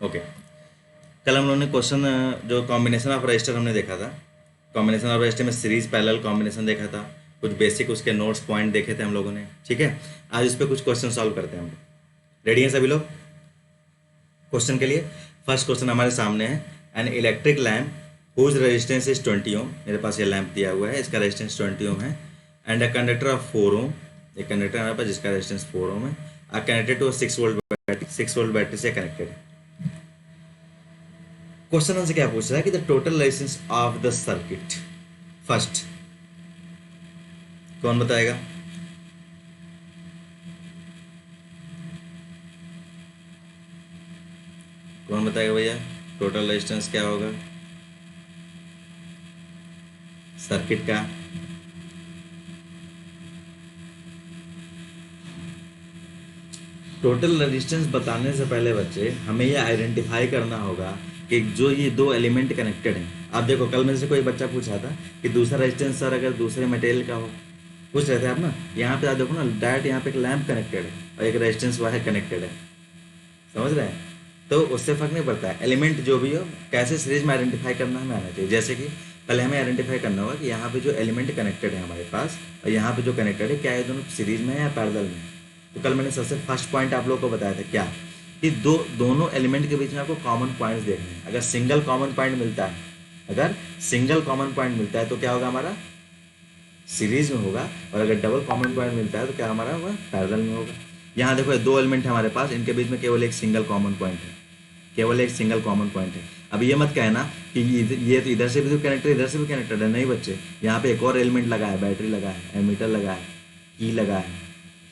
Okay, कल हम लोगों ने क्वेश्चन जो कॉम्बिनेशन ऑफ रजिस्टर हमने देखा था, कॉम्बिनेशन ऑफ रजिस्टर में सीरीज पैरेलल कॉम्बिनेशन देखा था, कुछ बेसिक उसके नोट्स पॉइंट देखे थे हम लोगों ने। ठीक है, आज इस पर कुछ क्वेश्चन सॉल्व करते हैं हम लोग। रेडी हैं सभी लोग क्वेश्चन के लिए? फर्स्ट क्वेश्चन हमारे सामने है, an electric lamp whose resistance is 20 ohm. मेरे पास ये लैम्प दिया हुआ है, इसका रेजिस्टेंस 20 ओम है। And a conductor of 4 ohm, एक कंडक्टर हमारे पास जिसका रेजिस्टेंस 4 ओम है, आ connected to 6 volt battery, 6 volt battery से कनेक्टेड है। क्वेश्चन हमसे क्या पूछ रहा है कि the total resistance of the circuit. First कौन बताएगा? कौन बताएगा भैया टोटल रेजिस्टेंस क्या होगा सर्किट का? टोटल रेजिस्टेंस बताने से पहले बच्चे हमें ये आइडेंटिफाई करना होगा कि जो ये दो एलिमेंट कनेक्टेड हैं। आप देखो, कल में से कोई बच्चा पूछा था कि दूसरा रेजिस्टेंस सर अगर दूसरे मटेरियल का हो, पूछ रहे थे आप ना। यहाँ पे आप देखो ना, डायरेक्ट यहाँ पे एक लैम्प कनेक्टेड है और एक रेजिस्टेंस वायर कनेक्टेड है, समझ रहे हैं? तो उससे फर्क नहीं पड़ता है, एलिमेंट जो भी हो कैसे सीरीज में आइडेंटिफाई करना हमें आना चाहिए। जैसे कि पहले हमें आइडेंटिफाई करना होगा कि यहाँ पे जो एलिमेंट कनेक्टेड है हमारे पास और यहाँ पे जो कनेक्टेड है, क्या ये दोनों सीरीज में है या पैरेलल में। तो कल मैंने सबसे फर्स्ट पॉइंट आप लोगों को बताया था क्या, कि दोनों एलिमेंट के बीच में आपको कॉमन पॉइंट्स देखने हैं। अगर सिंगल कॉमन पॉइंट मिलता है, अगर सिंगल कॉमन पॉइंट मिलता है तो क्या होगा, हमारा सीरीज में होगा। और अगर डबल कॉमन पॉइंट मिलता है तो क्या हमारा होगा, पैरेलल में होगा। यहाँ देखो, दो एलिमेंट है हमारे पास, इनके बीच में केवल एक सिंगल कॉमन पॉइंट है, केवल एक सिंगल कॉमन पॉइंट है। अब ये मत कहना कि ये तो इधर से भी तो कनेक्टेड, इधर से भी कनेक्टेड है। नहीं बच्चे, यहाँ पे एक और एलिमेंट लगा है, बैटरी लगा है, एमीटर लगा है, की लगा है,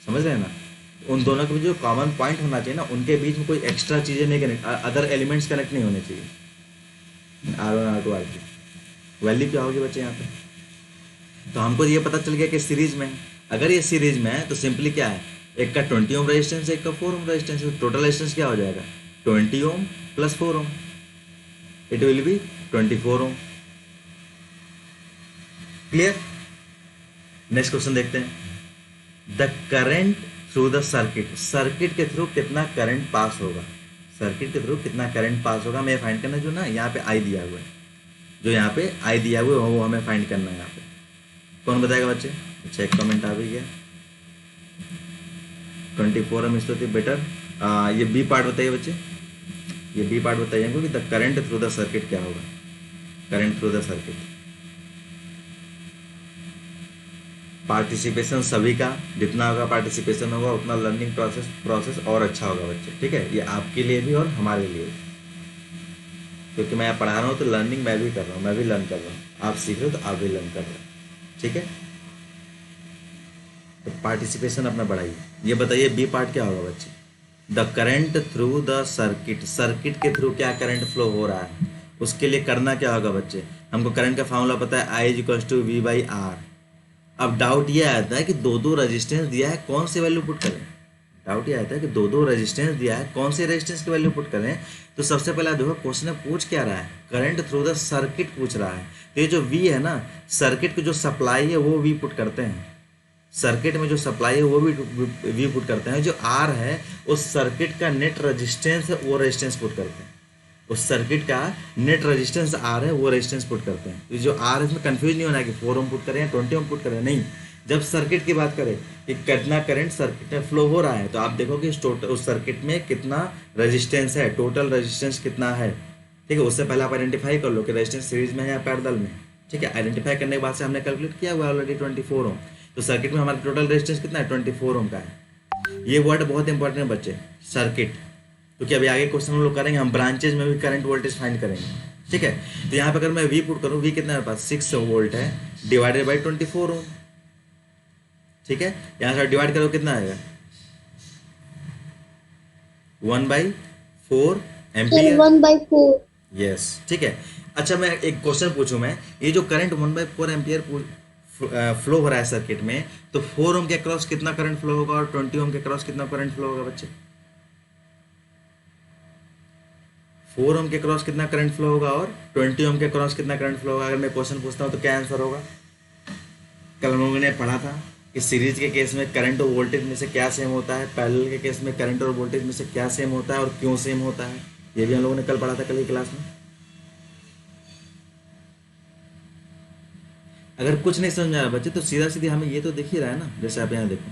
समझ रहे हैं ना? उन दोनों के बीच जो कॉमन पॉइंट होना चाहिए ना, उनके बीच में कोई एक्स्ट्रा चीज़ें नहीं कनेक्ट, अदर एलिमेंट्स कनेक्ट नहीं होने चाहिए। R1 R2 R3 वैल्यू क्या होगी बच्चे यहाँ पे? तो हमको ये पता चल गया कि सीरीज में है। अगर ये सीरीज में है तो सिंपली क्या है, एक का 20 ओम रेजिस्टेंस है, एक का 4 ओम रेजिस्टेंस है। टोटल रेजिस्टेंस क्या हो जाएगा, 20 ohm plus 4 ohm, it will be 24 ohm. Clear? Next question देखते हैं। The current through the circuit, circuit के थ्रू कितना करंट पास होगा, सर्किट के थ्रू कितना करंट पास होगा हमें फाइंड करना है। जो ना यहाँ पे आई दिया हुआ है, जो यहाँ पे आई दिया हुआ है वो हमें फाइंड करना है। यहाँ पे कौन बताएगा बच्चे? अच्छा, एक कमेंट आ भी गया, 24 एम स्तुति बेटर। ये बी पार्ट बताइए बच्चे, ये बी पार्ट बताइए हमको कि the current through the circuit क्या होगा, current through the circuit. Participation सभी का, जितना होगा पार्टिसिपेशन होगा उतना लर्निंग प्रोसेस और अच्छा होगा बच्चे। ठीक है, ये आपके लिए भी और हमारे लिए भी, क्योंकि मैं पढ़ा रहा हूँ तो लर्निंग मैं भी कर रहा हूँ, मैं भी लर्न कर रहा हूँ, आप सीख रहे हो तो आप भी लर्न कर रहे हो। ठीक है, तो पार्टिसिपेशन अपना बढ़ाइए। ये बताइए बी पार्ट क्या होगा बच्चे? The current through the circuit, circuit के थ्रू क्या करंट फ्लो हो रहा है, उसके लिए करना क्या होगा बच्चे? हमको करंट का फॉर्मूला पता है, I is equals to V by R. अब डाउट ये आता है कि दो दो रेजिस्टेंस दिया है, कौन से वैल्यू पुट करें। डाउट ये आता है कि दो दो रेजिस्टेंस दिया है, कौन से रेजिस्टेंस की वैल्यू पुट करें। तो सबसे पहले देखो क्वेश्चन में पूछ क्या रहा है, करंट थ्रू द सर्किट पूछ रहा है। तो ये जो वी है ना, सर्किट को जो सप्लाई है वो वी पुट करते हैं, सर्किट में जो सप्लाई है वो भी वी पुट करते हैं। जो आर है उस सर्किट का नेट रेजिस्टेंस है, वो रेजिस्टेंस पुट करते हैं। उस सर्किट का नेट रेजिस्टेंस आर है, वो रेजिस्टेंस पुट करते हैं। तो जो आर है इसमें कंफ्यूज नहीं होना है कि 4 ओम पुट करें या 20 ओम पुट करें, नहीं। जब सर्किट की बात करें कि कितना करंट सर्किट में फ्लो हो रहा है, तो आप देखो कि उस सर्किट में कितना रेजिस्टेंस है, टोटल रेजिस्टेंस कितना है। ठीक है, उससे पहले आप आइडेंटिफाई कर लो कि रेजिस्टेंस सीरीज में है या पैरेलल में। ठीक है, आइडेंटिफाई करने के बाद से हमने कैलकुलेट किया हुआ ऑलरेडी 24 ओम। तो सर्किट में हमारा टोटल रेजिस्टेंस कितना है, 24 ओम का है। ये वर्ड बहुत इंपॉर्टेंट है बच्चे, सर्किट, क्योंकि अभी आगे क्वेश्चन हम लोग करेंगे, हम ब्रांचेज में भी करंट वोल्टेज फाइंड करेंगे। ठीक है, तो यहाँ पे अगर मैं वी पुट करूँ, वी कितना है पास 6 वोल्ट है, डिवाइडेड बाई 24 ओम। ठीक है, यहाँ से डिवाइड करो कितना आएगा, 1/4 एम्पियर, 1/4। यस। ठीक है, अच्छा मैं एक क्वेश्चन पूछूं, मैं ये जो करंट 1/4 एम्पियर फ्लो हो रहा है सर्किट में, तो 4 ओम के क्रॉस कितना करंट फ्लो होगा और 20 ओम के क्रॉस कितना करंट फ्लो होगा बच्चे? 4 ओम के क्रॉस कितना करंट फ्लो होगा और 20 ओम के क्रॉस कितना करंट फ्लो होगा? अगर मैं क्वेश्चन पूछता हूँ तो क्या आंसर होगा? कल हम लोगों ने पढ़ा था कि सीरीज के केस में करंट और वोल्टेज में से क्या सेम होता है, पैरेलल के केस में करंट और वोल्टेज में से क्या सेम होता है और क्यों सेम होता है। ये भी हम लोगों ने कल पढ़ा था, कल की क्लास में। अगर कुछ नहीं समझ आ रहा बच्चे तो सीधा सीधी हमें ये तो दिख ही रहा है ना, जैसे आप यहाँ देखो,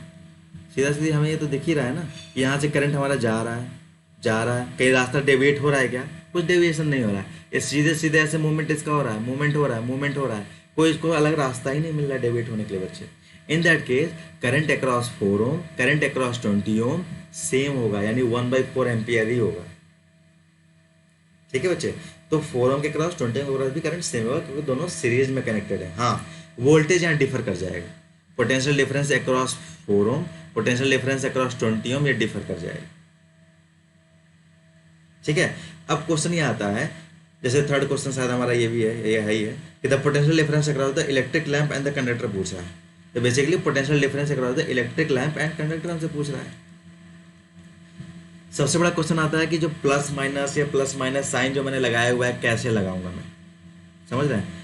सीधा सीधी हमें ये तो दिख ही रहा है ना कि यहाँ से करंट हमारा जा रहा है, जा रहा है, कहीं रास्ता डेविएट हो रहा है क्या? कुछ डेविएशन नहीं हो रहा है, ये सीधे सीधे ऐसे मूवमेंट इसका हो रहा है, मूवमेंट हो रहा है, मूवमेंट हो रहा है, कोई इसको अलग रास्ता ही नहीं मिल रहा है डेविएट होने के लिए बच्चे। In that case current across 4 ohm, current across 20 ohm same होगा, यानी 1/4 एम्पियर ही होगा। ठीक है बच्चे, तो 4 ओम के क्रॉस 20 ओम के क्रॉस भी करंट सेम होगा, क्योंकि दोनों सीरीज में कनेक्टेड है। हाँ, वोल्टेज यहाँ डिफर कर जाएगा, पोटेंशियल डिफरेंस अक्रॉस 4 ओम, पोटेंशियल डिफरेंस अक्रॉस 20 ओम, ये डिफर कर जाएगा। ठीक है, अब क्वेश्चन ये आता है, जैसे थर्ड क्वेश्चन शायद हमारा ये भी है, ये है ही है कि the potential difference across the electric lamp and the conductor पूछ रहा है। तो basically potential difference across the electric lamp and conductor हमसे पूछ रहा है। सबसे बड़ा क्वेश्चन आता है कि जो प्लस माइनस या प्लस माइनस साइन जो मैंने लगाया हुआ है कैसे लगाऊंगा मैं, समझ रहे हैं?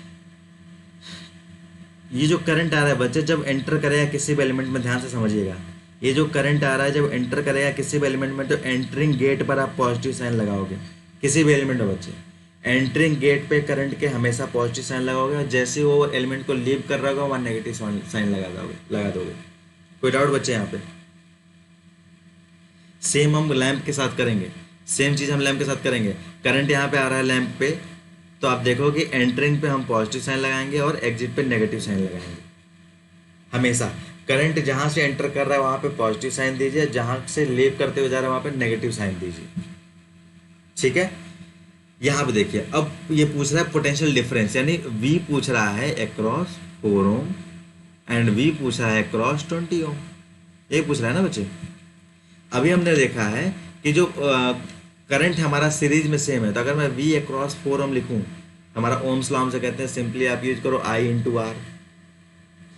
ये जो करंट आ रहा है बच्चे जब एंटर करेगा किसी भी एलिमेंट में, ध्यान से समझिएगा, ये जो करंट आ रहा है जब एंटर करेगा किसी भी एलिमेंट में, तो एंटरिंग गेट पर आप पॉजिटिव साइन लगाओगे किसी भी एलिमेंट में बच्चे। एंटरिंग गेट पे करंट के हमेशा पॉजिटिव साइन लगाओगे, और जैसे वो एलिमेंट को लीव कर रहा होगा वहाँ नेगेटिव साइन लगा दोगे। कोई डाउट बच्चे यहाँ पे? सेम हम लैंप के साथ करेंगे, सेम चीज़ हम लैंप के साथ करेंगे। करंट यहाँ पे आ रहा है लैंप पे, तो आप देखो कि एंटरिंग पे हम पॉजिटिव साइन लगाएंगे और एग्जिट पे नेगेटिव साइन लगाएंगे। हमेशा करंट जहाँ से एंटर कर रहा है वहाँ पे पॉजिटिव साइन दीजिए, जहाँ से लीव करते हुए जा रहा है वहाँ पे नेगेटिव साइन दीजिए। ठीक है, यहाँ पे देखिए, अब ये पूछ रहा है पोटेंशियल डिफरेंस, यानी V पूछ रहा है अक्रॉस 4 ओम एंड V पूछ रहा है अक्रॉस 20 ओम, ये पूछ रहा है ना बच्चे। अभी हमने देखा है कि जो करंट हमारा सीरीज में सेम है, तो अगर मैं V अक्रॉस 4 ओम लिखूं, हमारा ओम्स लॉ से कहते हैं, सिंपली आप यूज करो I into R,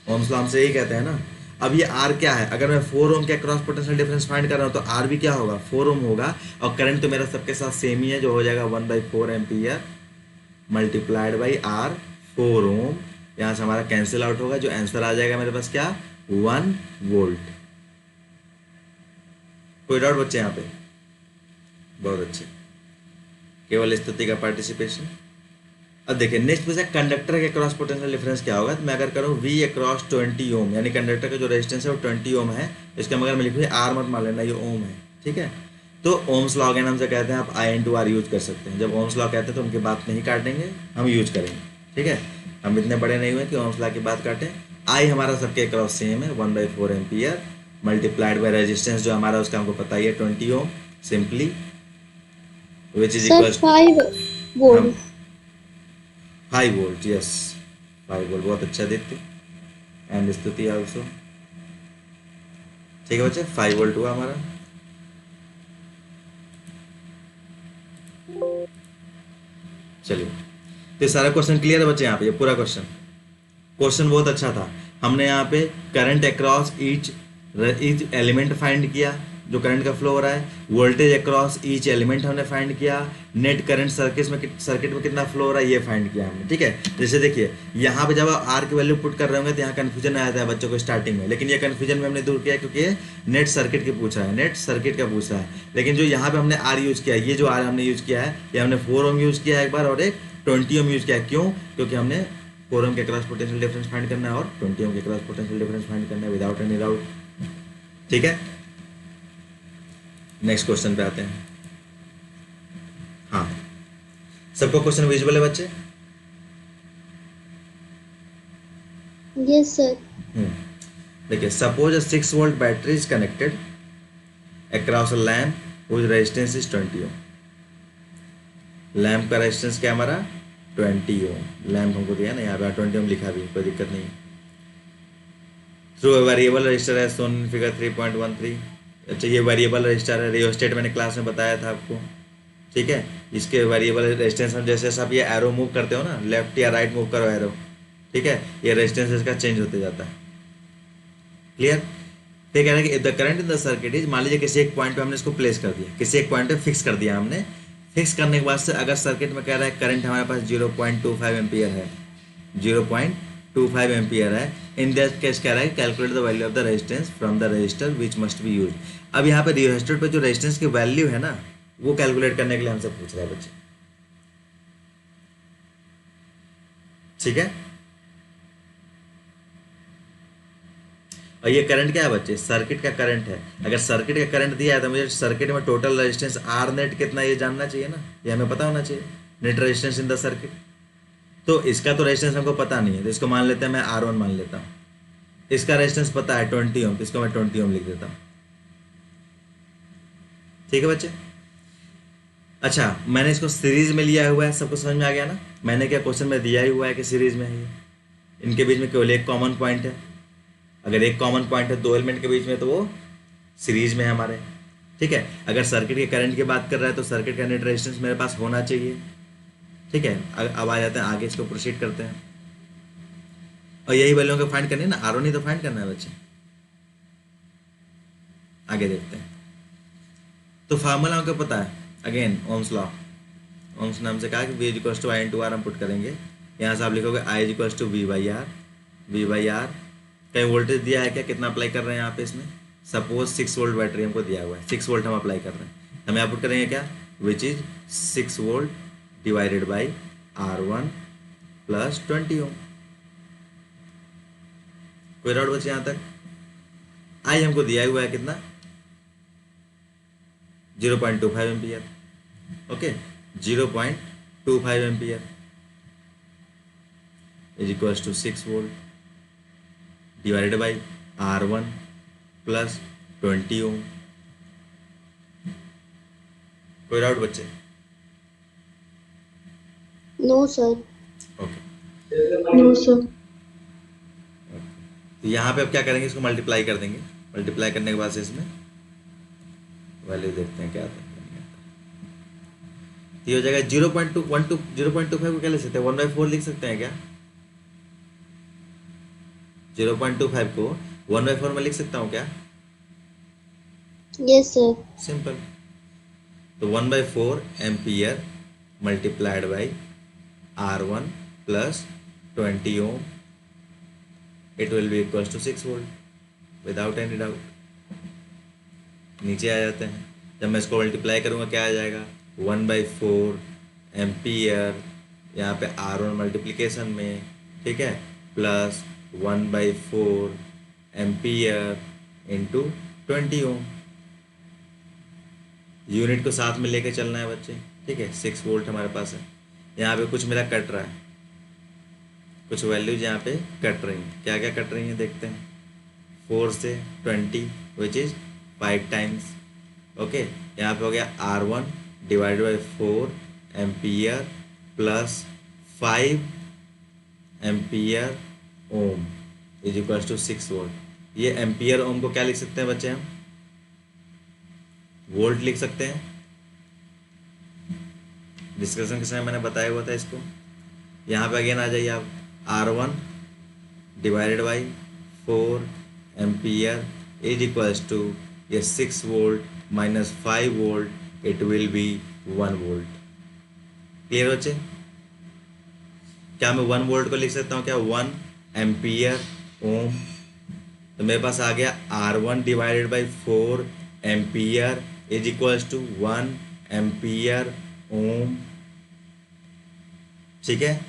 Ohm's law से यही कहते हैं ना। अब ये R क्या है, अगर मैं 4 ओम के अक्रॉस पोटेंशियल डिफरेंस फाइंड कर रहा हूँ तो R भी क्या होगा, 4 ओम होगा, और करंट तो मेरा सबके साथ सेम ही है, जो हो जाएगा 1/4 एम्पियर मल्टीप्लाइड बाई R 4 ओम। यहाँ से हमारा कैंसिल आउट होगा, जो आंसर आ जाएगा मेरे पास क्या, 1 वोल्ट। कोई डाउट बच्चे यहाँ पे? बहुत अच्छे, केवल स्तुति का पार्टिसिपेशन। अब देखिए नेक्स्ट पूछा कंडक्टर के क्रॉस पोटेंशियल डिफरेंस क्या होगा। तो मैं अगर करूँ V अक्रॉस 20 ओम, यानी कंडक्टर का जो रेजिस्टेंस है वो 20 ओम है, इसका मगर मैं लिखूँ R मत मान लेना, ये ओम है। ठीक है, तो ओम्स लॉ के नाम से कहते हैं, आप I इंटू आर यूज कर सकते हैं। जब ओम्स लॉ कहते हैं तो उनकी बात नहीं काटेंगे, हम यूज करेंगे। ठीक है, हम इतने बड़े नहीं हुए कि ओम्स लॉ की बात काटें। I हमारा सबके क्रॉस सेम है, 1/4 एम्पियर मल्टीप्लाइड बाय रेजिस्टेंस जो हमारा उसका हमको पता ही है 20 ohm, simply which is equal 5 volt. 5 volt. Yes, 5 volt, बहुत अच्छा देखते एंड स्तुति आल्सो। ठीक है बच्चे, 5 वोल्ट हुआ हमारा। चलिए, तो ये सारा क्वेश्चन क्लियर है बच्चे यहाँ पे, ये पूरा क्वेश्चन बहुत अच्छा था। हमने यहाँ पे current across each element find किया, जो करंट का फ्लो हो रहा है, वोल्टेज अक्रॉस ईच एलिमेंट हमने फाइंड किया, नेट करंट सर्किट में कितना फ्लो हो रहा है ये फाइंड किया हमने। ठीक है, जैसे देखिए यहाँ पे जब आप आर की वैल्यू पुट कर रहे होंगे तो यहाँ कन्फ्यूजन आया था बच्चों को स्टार्टिंग में, लेकिन ये कन्फ्यूजन में हमने दूर किया, क्योंकि ये नेट सर्किट की पूछ रहा है, नेट सर्किट का पूछ रहा है। लेकिन जो यहाँ पे हमने आर यूज किया, ये जो आर हमने यूज किया है, ये हमने 4 ओम यूज किया है एक बार, और एक 20 ओम यूज किया है। क्यों? क्योंकि हमने 4 ओम के क्रॉस पोटेंशियल डिफरेंस फाइंड करना है और 20 ओम के क्रॉस पोटेंशियल डिफरेंस फाइंड करना है, विदाउट एनी डाउट। ठीक है, नेक्स्ट क्वेश्चन पे आते हैं। हाँ, सबको क्वेश्चन विजुअल है बच्चे? Yes sir. देखिए, suppose a 6 volt battery is connected across a lamp whose resistance is 20 ohm. Lamp का रेजिस्टेंस क्या हमारा 20 ओम, लैम्प हमको दिया ना, यहाँ पे 20 ओम लिखा भी, कोई दिक्कत नहीं। थ्रू अ वेरिएबल रजिस्टर है सोन इन फिगर 3.13। अच्छा, ये वेरिएबल रजिस्टर है, रियोस्टेट मैंने क्लास में बताया था आपको। ठीक है, इसके वेरिएबल रेजिस्टेंस हम जैसे आप ये एरो मूव करते हो ना, लेफ्ट या राइट मूव करो एरो, ठीक है, ये रेजिस्टेंस इसका चेंज होते जाता है। क्लियर? फिर कह रहे हैं कि the current in the circuit is, मान लीजिए किसी एक पॉइंट पे हमने इसको प्लेस कर दिया, किसी एक पॉइंट पे फिक्स कर दिया हमने। फिक्स करने के बाद से अगर सर्किट में कह रहा है करंट हमारे पास 0.25 एम्पियर है, 0.25 एम्पियर है, इन दैट केस कह रहा है calculate the value of the resistance from the register which must be use. अब यहाँ पे रजिस्टर पे जो रेजिस्टेंस की वैल्यू है ना, वो कैलकुलेट करने के लिए हमसे पूछ रहा है बच्चे। ठीक है, और ये करंट क्या है बच्चे, सर्किट का करंट है। अगर सर्किट का करंट दिया है तो मुझे सर्किट में टोटल रेजिस्टेंस आर नेट कितना ये जानना चाहिए ना, ये हमें पता होना चाहिए, net resistance in the circuit. तो इसका तो रेजिस्टेंस हमको पता नहीं है, तो इसको मान लेते हैं, मैं R1 मान लेता हूँ। इसका रेजिस्टेंस पता है 20 ओम, तो इसको मैं 20 ओम लिख देता हूँ। ठीक है बच्चे। अच्छा, मैंने इसको सीरीज में लिया हुआ है, सबको समझ में आ गया ना। मैंने क्या क्वेश्चन में दिया ही हुआ है कि सीरीज में है ये, इनके बीच में केवल एक कॉमन पॉइंट है। अगर एक कॉमन पॉइंट है दो एलिमेंट के बीच में, तो वो सीरीज में है हमारे। ठीक है, अगर सर्किट के करंट की बात कर रहा है तो सर्किट का नेट रेजिस्टेंस मेरे पास होना चाहिए। ठीक है, अब आ जाते हैं आगे, इसको प्रोसीड करते हैं। और यही वैल्यू को फाइंड करनी है ना, R1 ही तो फाइंड करना है बच्चे। आगे देखते हैं। तो फार्मूला हमको पता है, अगेन ओम्स लॉ। ओम्स ने हमसे कहा कि V equals to I into R हम पुट करेंगे। यहाँ से आप लिखोगे I equals to V by R. V by R कहीं वोल्टेज दिया है क्या, कितना अप्लाई कर रहे हैं यहाँ पे इसमें। सपोज 6 वोल्ट बैटरी हमको दिया हुआ है, 6 वोल्ट हम अप्लाई कर रहे हैं। हम यहाँ पुट करेंगे क्या, which is 6 volt divided by R1 plus 20 ohm. कोई डाउट बचे यहाँ तक। आई हमको दिया हुआ है कितना, 0.25 ampere. Okay, 0.25 ampere is equals to 6 volt divided by R1 plus 20 ohm. कोई डाउट बच्चे। No sir. Okay, no sir. तो यहाँ पे अब क्या करेंगे, इसको मल्टीप्लाई कर देंगे। मल्टीप्लाई करने के बाद से इसमें वैल्यू देखते हैं क्या आता है। तो ये हो जाएगा 0.212, 0.25 को क्या लिख सकते हैं, 1/4 लिख सकते हैं क्या। 0.25 को 1/4 में लिख सकता हूँ क्या। Yes sir. सिंपल। तो 1/4 ampere multiplied by R1 plus 20 ohm, it will be equals to 6 volt without any doubt. नीचे आ जाते हैं, जब मैं इसको मल्टीप्लाई करूँगा क्या आ जाएगा, 1/4 एम्पियर, यहाँ पे R1 मल्टीप्लिकेशन में, ठीक है, प्लस 1/4 एम्पियर इंटू 20 ओम। यूनिट को साथ में लेके चलना है बच्चे। ठीक है, 6 वोल्ट हमारे पास है। यहाँ पे कुछ मेरा कट रहा है, कुछ वैल्यूज यहाँ पे कट रही हैं। क्या क्या कट रही हैं देखते हैं। 4 से 20 विच इज 5 टाइम्स। ओके, यहाँ पे हो गया R1 divided by 4 ampere plus 5 ampere ohm is equals to 6 volt. ये एम्पियर ओम को क्या लिख सकते हैं बच्चे, हम वोल्ट लिख सकते हैं। डिस्कशन के समय मैंने बताया हुआ था इसको। यहाँ पे अगेन आ जाइए आप, R1 divided by 4 ampere is equals to ये 6 volt minus 5 volt, it will be 1 volt. Clear बच्चे। क्या मैं 1 वोल्ट को लिख सकता हूँ क्या, 1 एम्पियर ओम। तो मेरे पास आ गया R1 divided by 4 ampere is equals to 1 ampere ohm. ठीक है,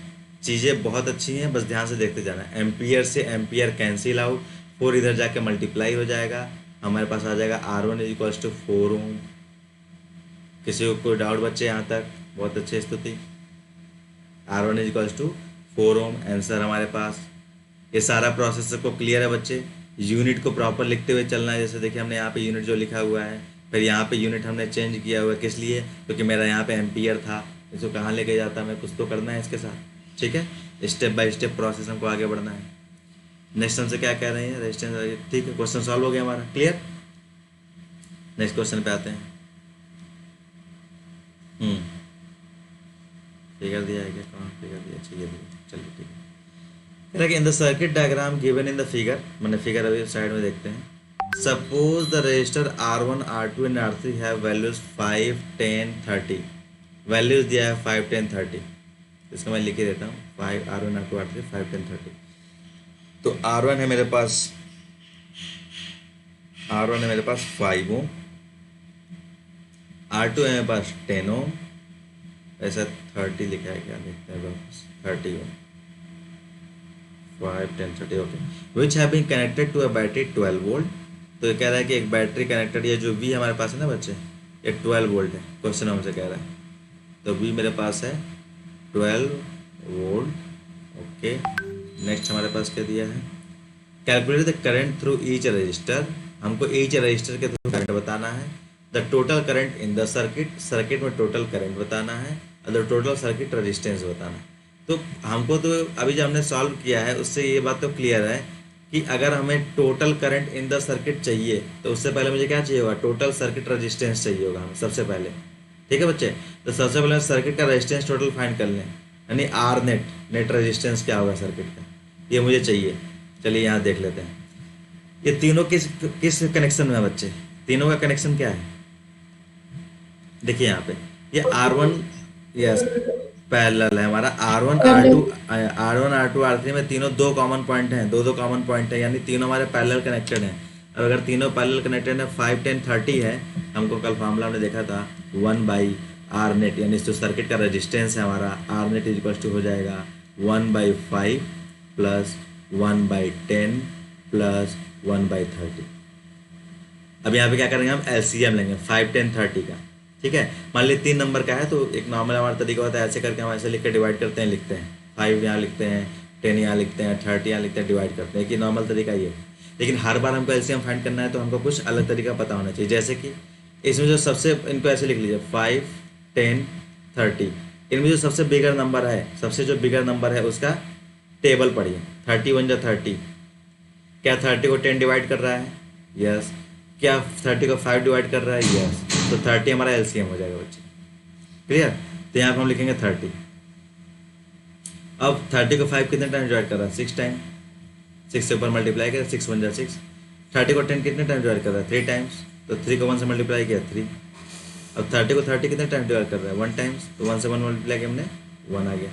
चीज़ें बहुत अच्छी हैं, बस ध्यान से देखते जाना। एम्पियर से एम्पियर कैंसिल आउट, 4 इधर जाके मल्टीप्लाई हो जाएगा, हमारे पास आ जाएगा R1 इज इक्वल्स टू 4 ओम। किसी को कोई डाउट बच्चे यहाँ तक, बहुत अच्छी स्तुति। R1 is equals to 4 ohm answer हमारे पास। ये सारा प्रोसेस सबको क्लियर है बच्चे। यूनिट को प्रॉपर लिखते हुए चलना है। जैसे देखिए हमने यहाँ पे यूनिट जो लिखा हुआ है, फिर यहाँ पे यूनिट हमने चेंज किया हुआ है, किस लिए, क्योंकि मेरा यहाँ पे एम्पियर था, इसको कहाँ लेके जाता मैं, कुछ तो करना है इसके साथ। ठीक है, स्टेप बाय स्टेप प्रोसेस हमको आगे बढ़ना है। नेक्स्ट हमसे क्या कह रहे हैं, रेजिस्टेंस। ठीक है, क्वेश्चन सॉल्व हो गया हमारा, क्लियर। नेक्स्ट क्वेश्चन पे आते हैं। फिगर दिया है क्या, कहाँ फिगर दिया, चाहिए दिया, चलिए ठीक है। इन the circuit diagram given in the figure, मैंने फिगर अभी साइड में देखते हैं। Suppose the register R1 R2 and R3 have values 5 10 30। Values दिया है 5 10 30, इसको मैं लिख ही देता हूँ। 5 R1 R2 R3 5 10 30। तो R1 है मेरे पास, R1 है मेरे पास 5 ओम, R2 है मेरे पास 10 ओम, ऐसा 30 लिखा है क्या, देखते हैं वापस 30 ohm, 5 10 30 okay, which have been connected to a battery 12 volt. तो ये कह रहा है कि एक बैटरी कनेक्टेड, ये जो वी हमारे पास है ना बच्चे, ये 12 वोल्ट है, क्वेश्चन हमसे कह रहा है। तो वी मेरे पास है 12 वोल्ट, ओके। नेक्स्ट हमारे पास क्या दिया है, calculate the current through each resistor, हमको ईच रजिस्टर के थ्रू करंट बताना है। The total current in the circuit, circuit में टोटल करंट बताना है, और द टोटल सर्किट रेजिस्टेंस बताना है। तो हमको तो अभी जो हमने सॉल्व किया है उससे ये बात तो क्लियर है कि अगर हमें total current in the circuit चाहिए तो उससे पहले मुझे क्या चाहिए होगा, टोटल सर्किट रेजिस्टेंस चाहिए होगा हमें सबसे पहले। ठीक है बच्चे, तो सबसे पहले सर्किट का रेजिस्टेंस टोटल फाइंड कर लें, यानी आर नेट, नेट रेजिस्टेंस क्या होगा सर्किट का, ये मुझे चाहिए। चलिए यहाँ देख लेते हैं, ये तीनों किस किस कनेक्शन में है बच्चे, तीनों का कनेक्शन क्या है, देखिए यहाँ पे ये R1, यस पैरेलल है हमारा, R1 R2 R3 में तीनों दो कॉमन पॉइंट हैं, दो कॉमन पॉइंट है, यानी तीनों हमारे पैरेलल कनेक्टेड हैं। अब अगर तीनों पैरेलल कनेक्टेड है, 5 10 30 है, हमको कल फार्मूला हमने देखा था 1/R नेट, यानी जो सर्किट का रेजिस्टेंस है हमारा R net is equal to हो जाएगा 1/5 प्लस 1/10 प्लस 1/30। अब यहाँ पे क्या करेंगे, हम एलसीएम लेंगे 5 10 30 का। ठीक है, मान लीजिए 3 नंबर का है तो एक नॉर्मल हमारा तरीका होता है, ऐसे करके हम ऐसे लिख के डिवाइड करते हैं, लिखते हैं 5 यहाँ लिखते हैं, 10 यहाँ लिखते हैं, 30 यहाँ लिखते हैं, डिवाइड करते हैं, कि नॉर्मल तरीका ये। लेकिन हर बार हमको एलसीएम फाइंड करना है तो हमको कुछ अलग तरीका पता होना चाहिए, जैसे कि इसमें जो सबसे, इनको ऐसे लिख लीजिए 5 10 30, इनमें जो सबसे बिगर नंबर है, सबसे जो बिगर नंबर है उसका टेबल पढ़िए, 31 जा 30, क्या 30 को 10 डिवाइड कर रहा है, यस, क्या 30 को 5 डिवाइड कर रहा है, यस, तो 30 हमारा एलसीएम हो जाएगा बच्चे, क्लियर। तो यहाँ पर हम लिखेंगे 30। अब 30 को 5 कितने टाइम डिवाइड कर रहा है, 6 टाइम, 6 से ऊपर मल्टीप्लाई किया 6 1 जा 6। 30 को 10 कितने टाइम डिवाइड कर रहा है, 3 टाइम्स, तो 3 को 1 से मल्टीप्लाई किया 3। अब 30 को 30 कितने टाइम डिवाइड कर रहा है, 1 टाइम्स, तो 1 से 1 मल्टीप्लाई किया हमने 1 आ गया,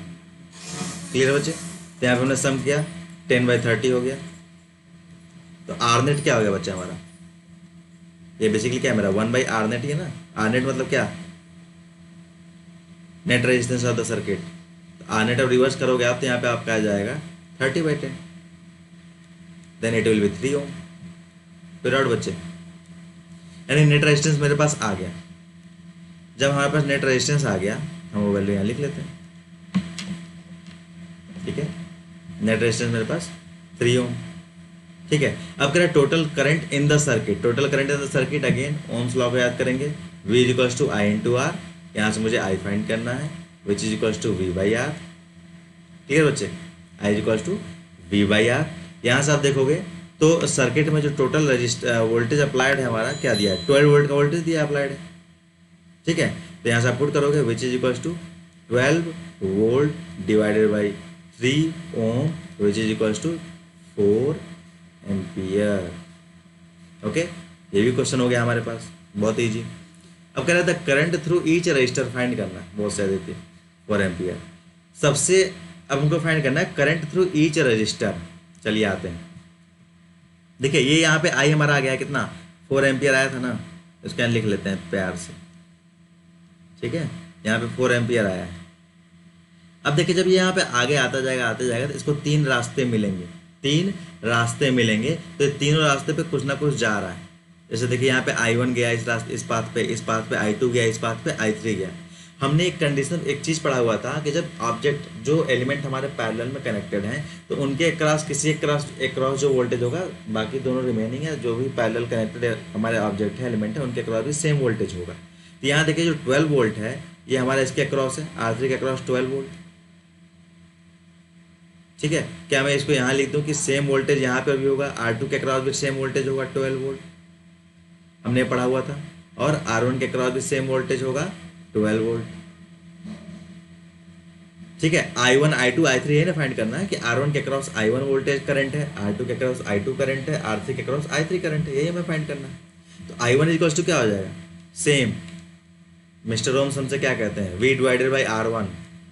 क्लियर बच्चे। तो यहाँ पे हमने सम किया 10/30 हो गया। तो आर नेट क्या हो गया बच्चा हमारा, ये बेसिकली क्या है मेरा 1/R नेट ही है ना। आर नेट मतलब क्या, net resistance of the circuit. तो आर नेट अब रिवर्स करोगे आप तो यहाँ पे आपका आ जाएगा 30/10, देन इट विल बी 3 ओम। फिर आउट बच्चे, यानी नेट रेजिस्टेंस मेरे पास आ गया। जब हमारे पास नेट रेजिस्टेंस आ गया हम वो वैल्यू यहाँ लिख लेते हैं, ठीक है। नेट रेजिस्टेंस मेरे पास 3 ओम, ठीक है। अब करें total current in the circuit, total current in the circuit, again Ohm's law को याद करेंगे, V is equals to I into R, यहाँ से मुझे I फाइंड करना है, विच इज इक्वल्स टू V/R, ठीक है बच्चे, I is equals to V/R। यहाँ से आप देखोगे तो सर्किट में जो टोटल वोल्टेज अप्लाइड है हमारा क्या दिया है, 12 वोल्ट का वोल्टेज दिया अप्लाइड है, ठीक है। तो यहाँ से आप पुट करोगे which is equals to 12 volt divided by 3 ohm, which is equals to 4 ampere, okay. ये भी क्वेश्चन हो गया हमारे पास, बहुत इजी। अब कह रहा था current through each resistor find करना है, बहुत सही देती है 4 एम्पियर सबसे। अब हमको फाइंड करना है करंट थ्रू ईच रजिस्टर। चलिए आते हैं, देखिए ये यहाँ पे आई हमारा आ गया है कितना, 4 एम्पियर आया था ना, इसको यहाँ लिख लेते हैं प्यार से, ठीक है। यहाँ पे 4 एम्पियर आया है। अब देखिए जब ये यहाँ पे आगे आता जाएगा तो इसको 3 रास्ते मिलेंगे, 3 रास्ते मिलेंगे, तो तीनों रास्ते पे कुछ ना कुछ जा रहा है। जैसे देखिए यहाँ पे I1 गया इस रास्ते, इस पाथ पे I2 गया, इस पाथ पे I3 गया। हमने एक कंडीशन, एक चीज़ पढ़ा हुआ था कि जब ऑब्जेक्ट, जो एलिमेंट हमारे पैरेलल में कनेक्टेड हैं, तो उनके क्रॉस किसी एक क्रॉस जो वोल्टेज होगा, बाकी दोनों रिमेनिंग है जो भी पैरेलल कनेक्टेड हमारे ऑब्जेक्ट है, एलिमेंट है, उनके क्रॉस भी सेम वोल्टेज होगा। तो यहाँ देखिए जो 12 वोल्ट है ये हमारा इसके क्रॉस है, R3 के क्रॉस 12 वोल्ट, ठीक है। क्या मैं इसको यहाँ लिख दूँ कि सेम वोल्टेज यहाँ पर भी होगा, R2 के क्रॉस भी सेम वोल्टेज होगा 12 वोल्ट, हमने पढ़ा हुआ था, और R1 के क्रॉस भी सेम वोल्टेज होगा 12 वोल्ट, ठीक है। I1 I2 I3 ये ना फाइंड करना है कि R1 के क्रॉस I1 वोल्टेज करंट है, R2 के क्रॉस I2 करंट है, R3 के क्रॉस I3 करंट है, यही हमें फाइंड करना है। तो I1 इक्वल्स टू क्या हो जाएगा, सेम मिस्टर ओम्स हमसे क्या कहते हैं, V डिवाइडेड बाई R1।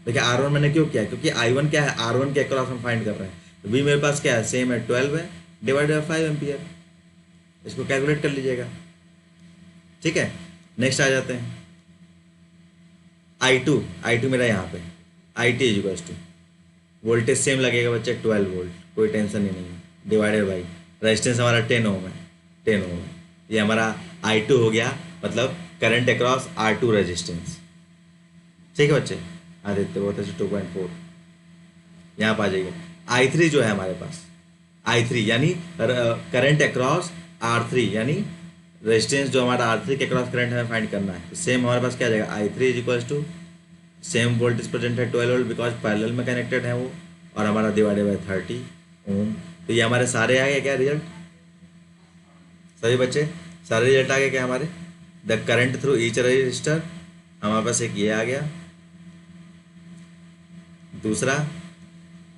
देखिए R1 मैंने क्यों किया, क्योंकि I1 क्या है, R1 के क्रॉस हम फाइंड कर रहे हैं, तो V मेरे पास क्या है, सेम है 12 है, डिवाइडेड बाई 5 एम्पियर, इसको कैलकुलेट कर लीजिएगा, ठीक है। नेक्स्ट आ जाते हैं, आई टू मेरा यहाँ पे I T is to voltage same लगेगा बच्चे 12 वोल्ट, कोई टेंशन ही नहीं है, डिवाइडेड बाई रेजिस्टेंस हमारा 10 ओम है, 10 ओम है। ये हमारा आई टू हो गया, मतलब करंट अक्रॉस R2 रेजिस्टेंस। ठीक है बच्चे, आदित्य बहुत अच्छे 2.4। यहाँ पर आ जाइए I3 जो है हमारे पास, I3 यानी करंट अक्रॉस R3 यानी रेजिस्टेंस जो हमारा R3 के अक्रॉस करंट हमें फाइंड करना है। तो सेम हमारे पास क्या आ जाएगा, I3 is equals to same voltage present है 12 वोल्ट बिकॉज पैरेलल में कनेक्टेड है वो, और हमारा डिवाइडेड बाय 30 ओम। तो ये हमारे सारे आ गए क्या रिजल्ट, सभी बच्चे सारे रिजल्ट आ गए क्या हमारे। The current through each resistor, हमारे पास एक ये आ गया। दूसरा,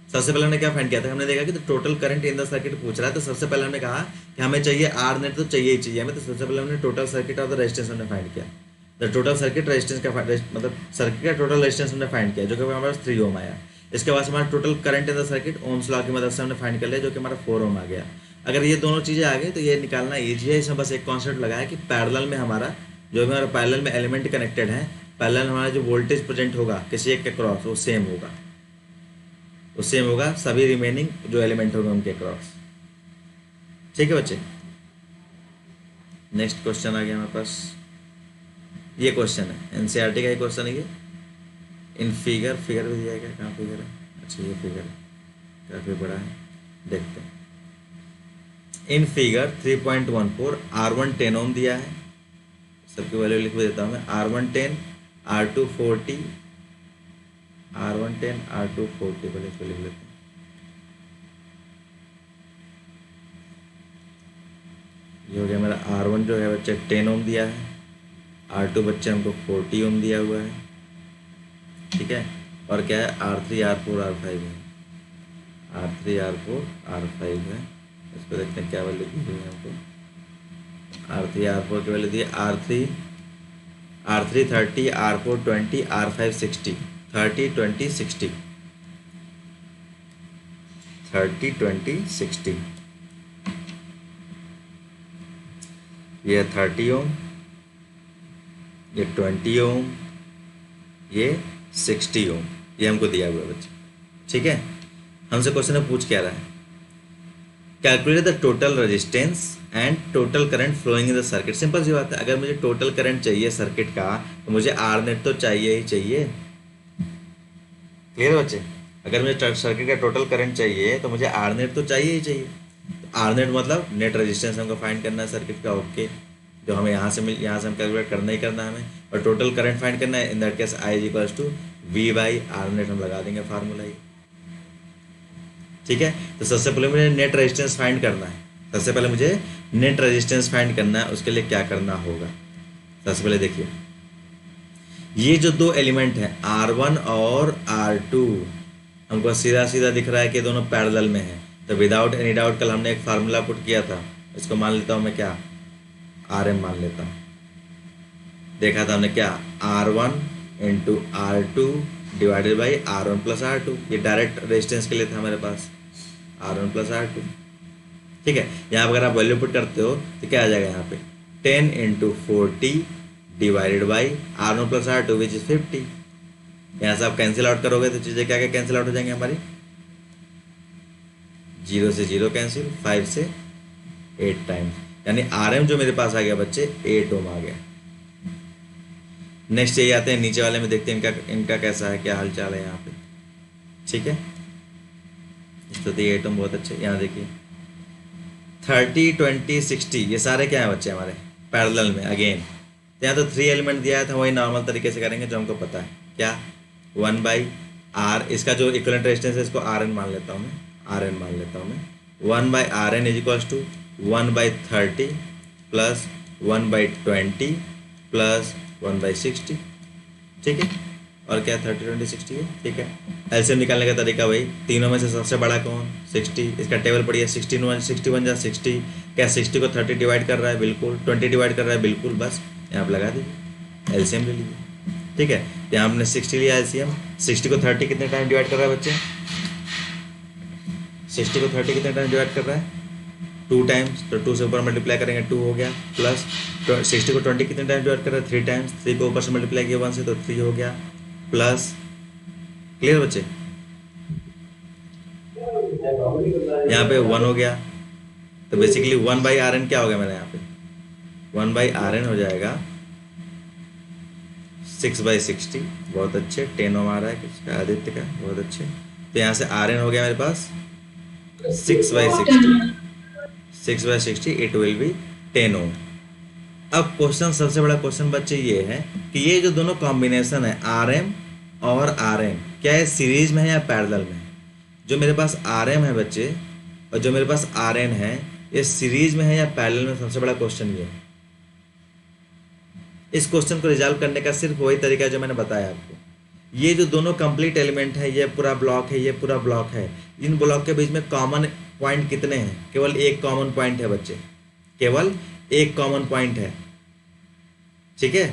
सबसे पहले हमने क्या फाइंड किया था, हमने देखा कि तो total current in the circuit पूछ रहा है। तो सबसे पहले हमने कहा कि हमें चाहिए आर नेट, तो चाहिए ही चाहिए हमें। तो सबसे पहले हमने total circuit of the resistance हमने फाइंड किया। द टोटल सर्किट रेजिस्टेंस का मतलब सर्किट का टोटल रेजिस्टेंस हमने फाइंड किया, जो कि हमारे पास 3 ओम आया। इसके बाद हमारा total current in the circuit Ohm's law की मदद से हमने फाइंड कर लिया, जो कि हमारा 4 ओम आ गया। अगर ये दोनों चीज़ें आ गई तो ये निकालना ईजी है। इसमें बस एक कॉन्सेप्ट लगाया कि पैरेलल में हमारा जो भी हमारा पैरेलल में एलिमेंट कनेक्टेड है, पैरेलल हमारा जो वोल्टेज प्रेजेंट होगा किसी एक के क्रॉस वो सेम होगा, वो सेम होगा सभी रिमेनिंग जो एलिमेंट होंगे उनके क्रॉस। ठीक है बच्चे, नेक्स्ट क्वेश्चन आ गया हमारे पास। ये क्वेश्चन है एनसीईआरटी का ही क्वेश्चन है ये। इन फिगर भी दिया गया, कहाँ फिगर है, अच्छा ये फिगर है, काफ़ी बड़ा है, देखते हैं। इन फिगर 3.14 R1 10 ओम दिया है, सबकी वैल्यू लिख देता हूँ मैं। R1 10, R2 40, R1 10, R2 40 पहले इसको लिख लेते हैं। ये हो गया मेरा R1 जो है बच्चे 10 ओम दिया है, R2 बच्चे हमको 40 ओम दिया हुआ है। ठीक है, और क्या है R3 R4 R5 है, R3 R4 R5 है। इसको देखते हैं क्या वैल्यू दी हुई है हमको। R3 R4 की वैल्यू दी है R3 30, R4 20, R5 60, 30 20 60, 30 20 60। ये 30 ओम, ये 20 ओम, ये 60 ओम, ये हमको दिया हुआ है बच्चे। ठीक है, हमसे क्वेश्चन में पूछ क्या रहा है, calculate the total resistance and total current flowing in the circuit. Simple सी बात है, अगर मुझे टोटल करंट चाहिए सर्किट का तो मुझे आर नेट तो चाहिए ही चाहिए। क्लियर है बच्चे, अगर मुझे सर्किट का टोटल करंट चाहिए तो मुझे आर नेट तो चाहिए ही चाहिए। तो आर नेट मतलब नेट रेजिस्टेंस हमको फाइंड करना है सर्किट का, ओके, जो हमें यहाँ से हम कैलकुलेट करना ही करना है हमें। और टोटल करंट फाइंड करना है, in that case I is equals to V by R net, हम लगा देंगे फार्मूला ही। ठीक है, तो सबसे पहले मुझे नेट रेजिस्टेंस फाइंड करना है। सबसे पहले मुझे नेट रेजिस्टेंस फाइंड करना है, उसके लिए क्या करना होगा। सबसे पहले देखिए, ये जो दो एलिमेंट हैं R1 और R2 हमको सीधा सीधा दिख रहा है कि दोनों पैरेलल में हैं। तो विदाउट एनी डाउट कल हमने एक फार्मूला पुट किया था, इसको मान लेता हूँ मैं क्या, RM मान लेता हूँ। देखा था हमने क्या, R1 into R2 divided by R1 plus R2। ये डायरेक्ट रेजिस्टेंस के लिए था हमारे पास, R1 प्लस R2। ठीक है, यहाँ अगर आप वैल्यू पुट करते हो तो क्या आ जाएगा यहाँ पे, 10 into 40 divided by R1 plus R2 which is 50। यहाँ से आप कैंसिल आउट करोगे तो चीज़ें क्या क्या कैंसिल आउट हो जाएंगे हमारी, 0 से 0 कैंसिल, 5 से 8 टाइम्स, यानी RM जो मेरे पास आ गया बच्चे 8 ओम आ गया। नेक्स्ट ये आते हैं नीचे वाले में, देखते हैं इनका कैसा है, क्या हाल चाल है यहाँ पे। ठीक है, तो 8 ओम बहुत अच्छे। यहाँ देखिए 30 20 60 ये सारे क्या है बच्चे हमारे पैरेलल में अगेन। तो यहाँ तो 3 एलिमेंट दिया है, तो वही नॉर्मल तरीके से करेंगे जो हमको पता है, क्या 1 बाई आर, इसका जो इक्विवेलेंट रेजिस्टेंस है इसको RN मान लेता हूँ मैं, RN मान लेता हूँ मैं। 1 by RN is equals to 1 by 30 plus 1 by 20 plus 1 by 60। ठीक है, और क्या 30 20 60 है। ठीक है, एलसीएम निकालने का तरीका वही, तीनों में से सबसे बड़ा कौन, 60। इसका टेबल पढ़िए, 61 जा 60, क्या 60 को 30 डिवाइड कर रहा है, बिल्कुल। 20 डिवाइड कर रहा है, बिल्कुल। बस यहाँ पर लगा दीजिए, एलसीएम ले लीजिए। ठीक है, यहाँ हमने 60 लिया एलसीएम। 60 को 30 कितने टाइम डिवाइड कर रहा है बच्चे, 60 को 30 कितने टाइम डिवाइड कर रहा है, 2 टाइम्स। तो 2 से ऊपर मल्टीप्लाई करेंगे 2 हो गया, प्लस 60 को 20 कितने टाइम डिवाइड कर रहा है, 3 टाइम्स। 3 को ऊपर से मल्टीप्लाई किया 1 से तो 3 हो गया, प्लस, क्लियर बच्चे, यहाँ पे 1 हो गया, तो बेसिकली 1/Rn क्या हो गया मेरा यहाँ पे, 1/Rn हो जाएगा 6/60। बहुत अच्छे, 10 ओम आ रहा है किसका, आदित्य का, बहुत अच्छे। तो यहाँ से Rn हो गया मेरे पास 6/60, 6/60, इट विल बी 10 ओम। अब क्वेश्चन, सबसे बड़ा क्वेश्चन बच्चे ये है कि ये जो दोनों कॉम्बिनेशन है Rm और Rn, क्या है सीरीज में है या पैरेलल में है? जो मेरे पास Rm है बच्चे और जो मेरे पास Rn है, ये सीरीज में है या पैरेलल में, सबसे बड़ा क्वेश्चन ये है। इस क्वेश्चन को रिजॉल्व करने का सिर्फ वही तरीका है जो मैंने बताया आपको। ये जो दोनों कंप्लीट एलिमेंट है, ये पूरा ब्लॉक है, ये पूरा ब्लॉक है, इन ब्लॉक के बीच में कॉमन पॉइंट कितने हैं? केवल एक कॉमन पॉइंट है बच्चे, केवल एक कॉमन पॉइंट है, ठीक है।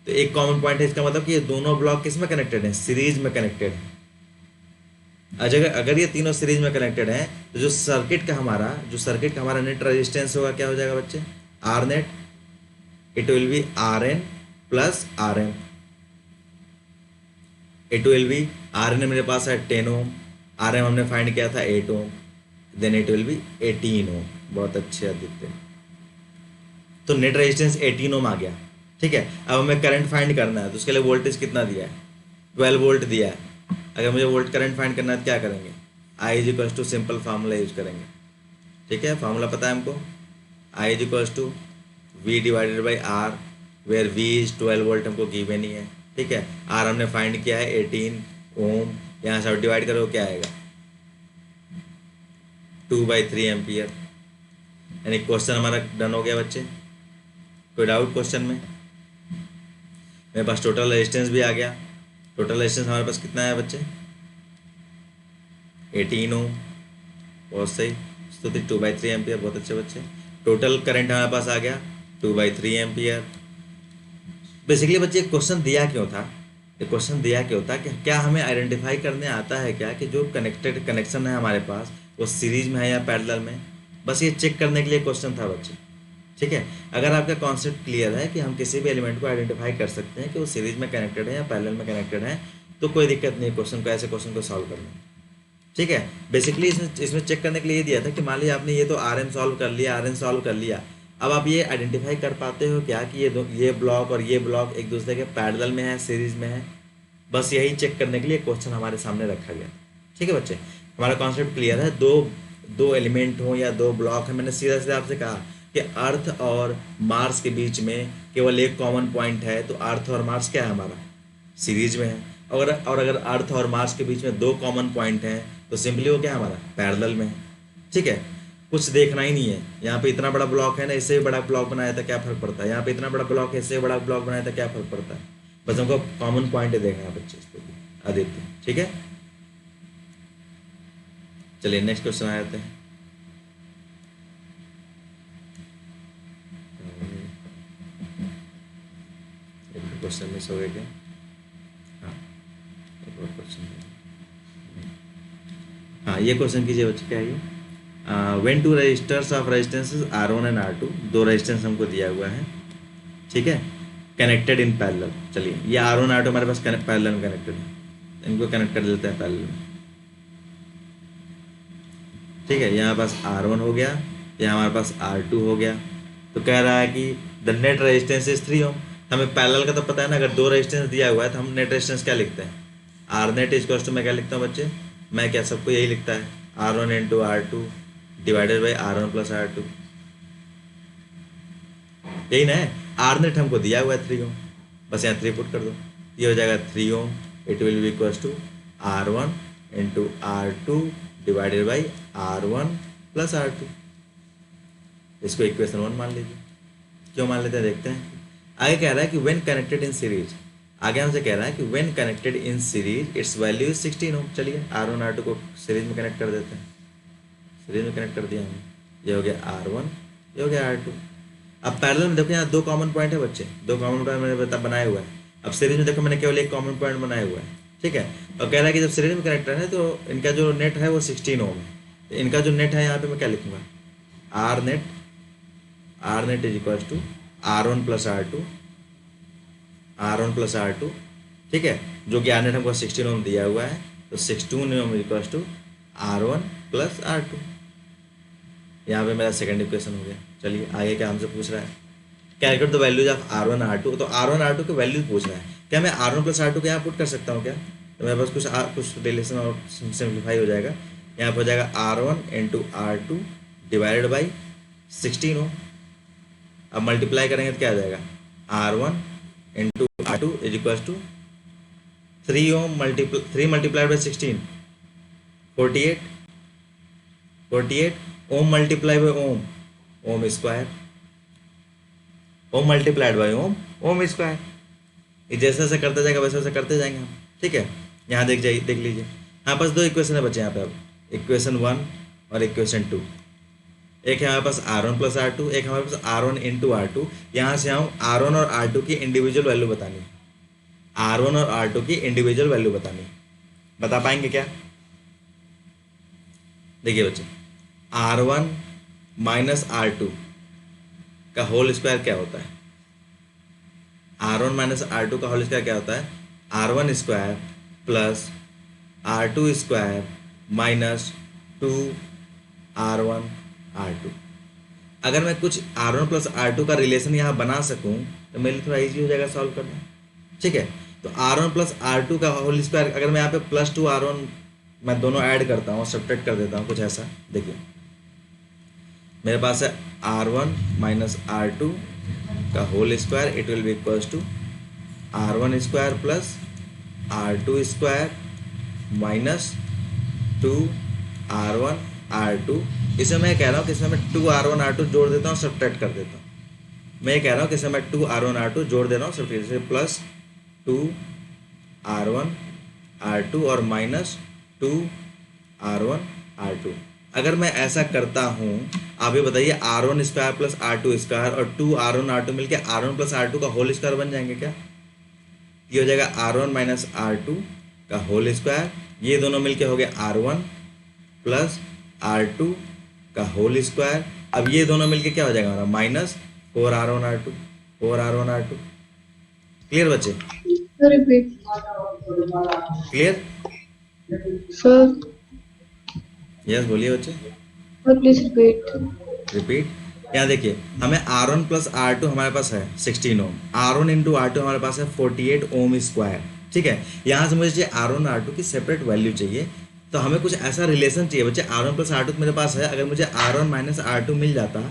तो एक कॉमन पॉइंट है, इसका मतलब कि ये दोनों ब्लॉक किस में कनेक्टेड है? सीरीज में कनेक्टेड है। अगर ये तीनों सीरीज में कनेक्टेड है, तो जो सर्किट का हमारा नेट रेजिस्टेंस होगा, क्या हो जाएगा बच्चे? R net, it will be Rn plus Rm। It will be Rn मेरे पास है 10 ओम, Rm हमने फाइंड किया था 8 ओम, देन इट विल बी 18 ओम। बहुत अच्छे आदित्य, तो नेट रेजिस्टेंस 18 ओम आ गया, ठीक है। अब हमें करंट फाइंड करना है, तो उसके लिए वोल्टेज कितना दिया है? 12 वोल्ट दिया है। अगर मुझे वोल्ट करंट फाइंड करना है तो क्या करेंगे? I is equals to simple formula use करेंगे, ठीक है। फार्मूला पता है हमको, I is equals to V divided by R, where V is 12 volt हमको गिवन ही है, ठीक है। R हमने फाइंड किया है 18 ओम, यहाँ से डिवाइड करो क्या आएगा? 2/3 एम्पियर। यानी क्वेश्चन हमारा डन हो गया बच्चे। कोई डाउट क्वेश्चन में? मेरे पास टोटल रेजिस्टेंस भी आ गया। टोटल रेजिस्टेंस हमारे पास कितना है बच्चे? 18 ओम, बहुत सही स्तुति, 2/3 एम्पियर, बहुत अच्छे बच्चे। टोटल करंट हमारे पास आ गया 2/3 एम्पियर। बेसिकली बच्चे क्वेश्चन दिया क्यों था? ये क्वेश्चन दिया क्यों था कि क्या हमें आइडेंटिफाई करने आता है क्या कि जो कनेक्शन है हमारे पास वो सीरीज में है या पैरेलल में? बस ये चेक करने के लिए क्वेश्चन था बच्चे, ठीक है। अगर आपका कॉन्सेप्ट क्लियर है कि हम किसी भी एलिमेंट को आइडेंटिफाई कर सकते हैं कि वो सीरीज में कनेक्टेड है या पैरेलल में कनेक्टेड है, तो कोई दिक्कत नहीं क्वेश्चन को, ऐसे क्वेश्चन को सॉल्व करने, ठीक है। बेसिकली इसमें चेक करने के लिए ये दिया था कि मान लीजिए आपने ये तो Rn सॉल्व कर लिया, Rn सॉल्व कर लिया, अब आप ये आइडेंटिफाई कर पाते हो क्या कि ये ब्लॉक और ये ब्लॉक एक दूसरे के पैरेलल में है, सीरीज में है? बस यही चेक करने के लिए क्वेश्चन हमारे सामने रखा गया, ठीक है बच्चे। हमारा कॉन्सेप्ट क्लियर है। दो एलिमेंट हो या दो ब्लॉक है, मैंने सीधा सीधा आपसे कहा कि अर्थ और मार्स के बीच में केवल एक कॉमन पॉइंट है, तो अर्थ और मार्स क्या है हमारा? सीरीज में है। और अगर अर्थ और मार्स के बीच में दो कॉमन पॉइंट हैं, तो सिंपली वो क्या है हमारा? पैरेलल में है, ठीक है। कुछ देखना ही नहीं है। यहाँ पे इतना बड़ा ब्लॉक है ना, इससे भी बड़ा ब्लॉक बनाया था, क्या फर्क पड़ता है? यहाँ पे इतना बड़ा ब्लॉक है, इससे बड़ा ब्लॉक बनाया था, क्या फर्क पड़ता है? बस हमको कॉमन पॉइंट देखना है बच्चे, इस पे आदित्य, ठीक है। चलिए नेक्स्ट क्वेश्चन आ जाते हैं। क्वेश्चन मिस हो गया क्या? हाँ, एक और क्वेश्चन। हाँ, ये क्वेश्चन कीजिए बच्चे, क्या है ये? When two registers of resistances R1 and R2, दो रेजिस्टेंस हमको दिया हुआ है, ठीक है, कनेक्टेड इन पैरेलल। चलिए ये R1 R2 हमारे पास पैरेलल में कनेक्टेड है, इनको कनेक्ट कर देते हैं पैरेलल में, ठीक है। यहाँ पास R1 हो गया, यहाँ हमारे पास R2 हो गया। तो कह रहा है कि द नेट रेजिस्टेंस इज 3 ओम। हमें पैरेलल का तो पता है ना, अगर दो रेजिस्टेंस दिया हुआ है तो हम नेट रेजिस्टेंस क्या लिखते हैं? R net is equals to, मैं क्या लिखता हूँ बच्चे? मैं क्या सबको यही लिखता है, R1 into R2 divided by R1 plus R2, यही ना है। R नेट हमको दिया हुआ है 3 ओम, बस यहाँ 3 पुट कर दो, ये हो जाएगा 3 ohm. It will be equals to R1 into R2 divided by R1 plus R2। इसको इक्वेशन 1 मान लीजिए। क्यों मान लेते हैं देखते हैं। आगे कह रहा है कि व्हेन कनेक्टेड इन सीरीज, आगे हमसे कह रहा है कि when connected in series it's value is 16 ओम। चलिए R1 R2 को सीरीज में कनेक्ट कर देते हैं, सीरीज में कनेक्ट कर दिया हमने, ये हो गया R1, ये हो गया R2। अब पैरेलल में देखो यहाँ दो कॉमन पॉइंट है बच्चे, दो कॉमन पॉइंट मैंने बनाया हुआ है। अब सीरीज में देखो मैंने केवल एक कॉमन पॉइंट बनाया हुआ है, ठीक है। और कह रहा है कि जब सीरीज में कनेक्टेड है तो इनका जो नेट है वो 16 ओम है। तो इनका जो नेट है यहाँ पे मैं क्या लिखूंगा? R net is equals to R1 plus R2, R1 plus R2 ठीक है, जो कि R नेट हमको 16 ओम दिया हुआ है, तो 16 ओम equals to R1 plus R2। यहाँ पे मेरा सेकंड इक्वेशन हो गया। चलिए आगे क्या हमसे पूछ रहा है, calculate the values of R1 R2। तो R1 R2 के वैल्यूज पूछ रहा है, क्या मैं R1 प्लस R2 को यहाँ पुट कर सकता हूँ क्या? तो मेरे पास कुछ रिलेशन और सिंप्लीफाई हो जाएगा। यहाँ पर हो जाएगा R1 into R2 divided by 16 ओम। अब मल्टीप्लाई करेंगे तो क्या आ जाएगा, R1 into R2 is equals to 3 ohm 3 multiplied by 16 48 ohm multiply by ohm, ohm square, ohm multiplied by ohm, ohm square. ये जैसे जैसे करते जाएगा वैसे वैसे करते जाएंगे हम। ठीक है, यहाँ देख लीजिए हमारे पास दो इक्वेशन है बच्चे यहाँ पे। अब इक्वेशन 1 और इक्वेशन 2, एक है हमारे पास R1 प्लस R2, एक हमारे पास R1 इंटू R2। यहाँ से हम R1 और R2 की इंडिविजुअल वैल्यू बतानी है, R1 और R2 की इंडिविजुअल वैल्यू बतानी है। बता पाएंगे क्या? देखिए बच्चे, R1 माइनस R2 का होल स्क्वायर क्या होता है? R1 माइनस R2 का होल स्क्वायर क्या होता है? R1 square plus R2 square minus 2R1 R2। अगर मैं कुछ R1 प्लस R2 का रिलेशन यहाँ बना सकूँ तो मेरे लिए थोड़ा इजी हो जाएगा सॉल्व करना। ठीक है, तो R1 प्लस R2 का होल स्क्वायर, अगर मैं यहाँ पे प्लस 2R1 मैं दोनों ऐड करता हूँ, सब्ट्रैक्ट कर देता हूँ, कुछ ऐसा देखिए मेरे पास है R1 माइनस R2 का whole square, it will be equals to R1 square plus R2 square minus 2R1 R2। इसे मैं कह रहा हूँ कि इसमें मैं 2R1 R2 जोड़ देता हूँ, सब्ट्रैक्ट कर देता हूँ। मैं कह रहा हूँ कि इसमें मैं 2R1 R2 जोड़ दे रहा हूँ, सब्ट्रैक्ट से प्लस 2R1 R2 और माइनस 2R1 R2। अगर मैं ऐसा करता हूँ, आप ये बताइए R1 square plus R2 square और 2R1 R2 मिलके R1 प्लस R2 का होल स्क्वायर बन जाएंगे क्या? ये हो जाएगा R1 माइनस R2 का होल स्क्वायर, ये दोनों मिलके हो गए R1 प्लस R2 का होल स्क्वायर। अब ये दोनों मिलके क्या हो जाएगा हमारा, minus 4R1 R2, 4R1 R2। Clear बच्चे? Repeat clear? सर, यस बोलिए बच्चे। Please repeat. रिपीट। यहाँ देखिए हमें R1 प्लस R2 हमारे पास है 16 ओम, R1 इंटू R2 हमारे पास है 48 ओम स्क्वायर। ठीक है, यहाँ से मुझे चाहिए R1 R2 की सेपरेट वैल्यू चाहिए, तो हमें कुछ ऐसा रिलेशन चाहिए बच्चे। R1 प्लस R2 मेरे पास है, अगर मुझे R1 माइनस R2 मिल जाता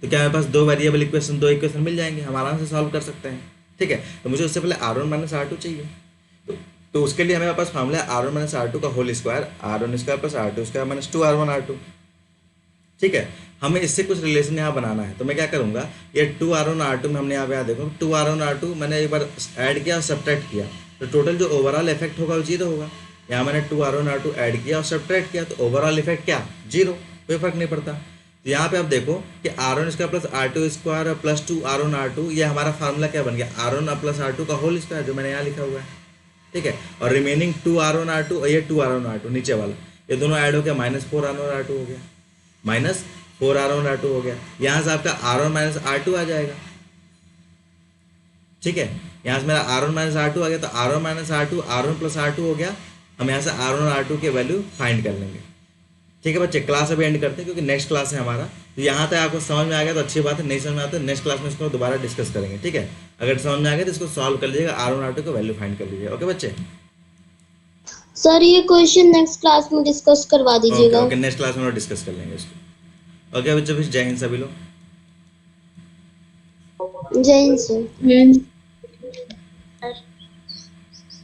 तो क्या मेरे पास दो वेरिएबल इक्वेशन, दो इक्वेशन मिल जाएंगे, हम आराम से सॉल्व कर सकते हैं। ठीक है, तो मुझे उससे पहले R1 माइनस R2 चाहिए, तो उसके लिए हमारे पास फॉर्मूला है R1 माइनस R2 का whole square, R1 square plus R2 square minus 2R1 R2। ठीक है, हमें इससे कुछ रिलेशन यहाँ बनाना है, तो मैं क्या करूँगा, ये 2R1 R2 में हमने यहाँ देखो 2R1 R2 मैंने एक बार ऐड किया और सब्ट्रैक्ट किया, तो टोटल जो ओवरऑल इफेक्ट होगा वो 0 होगा। यहाँ मैंने 2R1 R2 ऐड किया और सब्ट्रैक्ट किया, तो ओवरऑल इफेक्ट क्या, 0, कोई फर्क नहीं पड़ता। तो यहाँ पे आप देखो कि R1 square plus R2 square plus 2R1 R2, ये हमारा फार्मूला क्या बन गया, R1 प्लस R2 का होल स्क्वायर, जो मैंने यहाँ लिखा हुआ है। ठीक है, और रिमेनिंग 2R1 R2 और ये 2R1 R2 नीचे वाला, ये दोनों ऐड हो गया, माइनस 4R1 R2 हो गया, माइनस 4R1 R2 हो गया। यहाँ से आपका R1 माइनस R2 आ जाएगा। ठीक है, यहाँ से मेरा R1 माइनस R2 आ गया, तो R1 minus R2 R1 plus R2 हो गया। हम यहाँ से R1 R2 के वैल्यू फाइंड कर लेंगे। ठीक है बच्चे, क्लास अभी एंड करते हैं क्योंकि नेक्स्ट क्लास है हमारा। तो यहाँ तक आपको समझ में आ गया तो अच्छी बात है, नहीं समझ में आता है नेक्स्ट क्लास में इसको दोबारा डिस्कस करेंगे। ठीक है, अगर समझ में आ गया तो इसको सॉल्व कर लीजिएगा, R1 R2 का वैल्यू फाइंड कर लीजिएगा। ओके बच्चे? सर ये क्वेश्चन नेक्स्ट क्लास में डिस्कस करवा दीजिएगा। ओके, नेक्स्ट क्लास में डिस्कस कर लेंगे इसको। ओके बच्चे, फिर जय हिंद सभी लोग। जय हिंद सर।